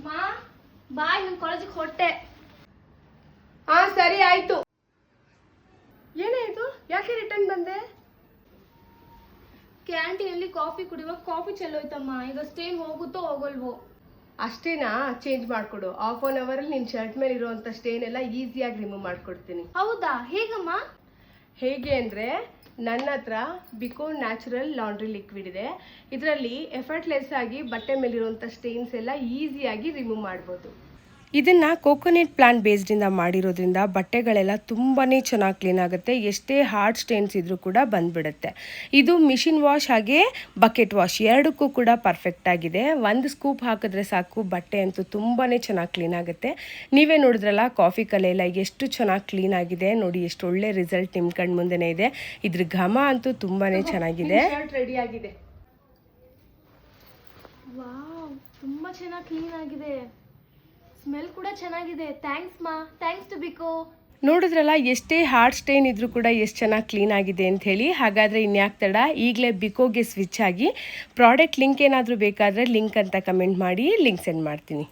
ಮಾ ಬಾಯ್ ನನ್ನ ಕಾಲೇಜಿಗೆ ಹೊಟ್ಟೆ. ಸರಿ ಆಯ್ತು. ಏನಾಯ್ತು? ಯಾಕೆ ರಿಟರ್ನ್ ಬಂದೆ? ಕ್ಯಾಂಟೀನಲ್ಲಿ ಕಾಫಿ ಕುಡಿಯುವಾಗ ಕಾಫಿ ಚೆಲ್ಲೋಯ್ತಮ್ಮ. ಈಗ ಸ್ಟೇನ್ ಹೋಗುತ್ತೋ ಹೋಗಲ್ವೋ? ಅಷ್ಟೇನಾ? ಚೇಂಜ್ ಮಾಡ್ಕೊಡು. ಹಾಫ್ ಅನ್ ಅವರ್ ನಿನ್ನ ಶರ್ಟ್ ಮೇಲೆ ಇರುವಂತ ಸ್ಟೇನ್ ಎಲ್ಲ ಈಸಿಯಾಗಿ ರಿಮೂವ್ ಮಾಡ್ಕೊಡ್ತೀನಿ. ಹೌದಾ? ಹೇಗಮ್ಮ? ಹೇಗೆ ಅಂದರೆ, ನನ್ನ ಹತ್ರ ಬಿಕೋ ನ್ಯಾಚುರಲ್ ಲಾಂಡ್ರಿ ಲಿಕ್ವಿಡ್ ಇದೆ. ಇದರಲ್ಲಿ ಎಫರ್ಟ್ಲೆಸ್ ಆಗಿ ಬಟ್ಟೆ ಮೇಲಿರುವಂಥ ಸ್ಟೇನ್ಸ್ ಎಲ್ಲ ಈಸಿಯಾಗಿ ರಿಮೂವ್ ಮಾಡ್ಬೋದು. ಇದನ್ನು ಕೋಕೋನಟ್ ಪ್ಲಾಂಟ್ ಬೇಸ್ಡಿಂದ ಮಾಡಿರೋದ್ರಿಂದ ಬಟ್ಟೆಗಳೆಲ್ಲ ತುಂಬಾ ಚೆನ್ನಾಗಿ ಕ್ಲೀನ್ ಆಗುತ್ತೆ. ಎಷ್ಟೇ ಹಾರ್ಡ್ ಸ್ಟೇನ್ಸ್ ಇದ್ರೂ ಕೂಡ ಬಂದ್ಬಿಡುತ್ತೆ. ಇದು ಮಿಷಿನ್ ವಾಶ್ ಹಾಗೆ ಬಕೆಟ್ ವಾಶ್ ಎರಡಕ್ಕೂ ಕೂಡ ಪರ್ಫೆಕ್ಟ್ ಆಗಿದೆ. ಒಂದು ಸ್ಕೂಪ್ ಹಾಕಿದ್ರೆ ಸಾಕು, ಬಟ್ಟೆ ಅಂತೂ ತುಂಬಾ ಚೆನ್ನಾಗಿ ಕ್ಲೀನ್ ಆಗುತ್ತೆ. ನೀವೇ ನೋಡಿದ್ರಲ್ಲ ಕಾಫಿ ಕಲೆ ಎಲ್ಲ ಎಷ್ಟು ಚೆನ್ನಾಗಿ ಕ್ಲೀನ್ ಆಗಿದೆ ನೋಡಿ. ಎಷ್ಟು ಒಳ್ಳೆ ರಿಸಲ್ಟ್ ನಿಮ್ಮ ಕಣ್ಣು ಮುಂದೆನೇ ಇದೆ. ಇದ್ರ ಘಮ ಅಂತೂ ತುಂಬಾ ಚೆನ್ನಾಗಿದೆ. ರೆಡಿ ಆಗಿದೆ. ವಾವ್, ತುಂಬಾ ಚೆನ್ನಾಗಿ ಕ್ಲೀನ್ ಆಗಿದೆ. ಸ್ಮೆಲ್ ಕೂಡ ಚೆನ್ನಾಗಿದೆ. ಥ್ಯಾಂಕ್ಸ್ ಮಾ. ಥ್ಯಾಂಕ್ಸ್ ಟು ಬಿಕೋ. ನೋಡಿದ್ರಲ್ಲ ಎಷ್ಟೇ ಹಾರ್ಡ್ ಸ್ಟೇನ್ ಇದ್ರೂ ಕೂಡ ಎಷ್ಟು ಚೆನ್ನಾಗಿ ಕ್ಲೀನ್ ಆಗಿದೆ ಅಂತ ಹೇಳಿ. ಹಾಗಾದರೆ ಇನ್ಯಾಕೆ ತಡ, ಈಗಲೇ ಬಿಕೋಗೆ ಸ್ವಿಚ್ ಆಗಿ. ಪ್ರಾಡಕ್ಟ್ ಲಿಂಕ್ ಏನಾದರೂ ಬೇಕಾದರೆ ಲಿಂಕ್ ಅಂತ ಕಮೆಂಟ್ ಮಾಡಿ, ಲಿಂಕ್ ಸೆಂಡ್ ಮಾಡ್ತೀನಿ.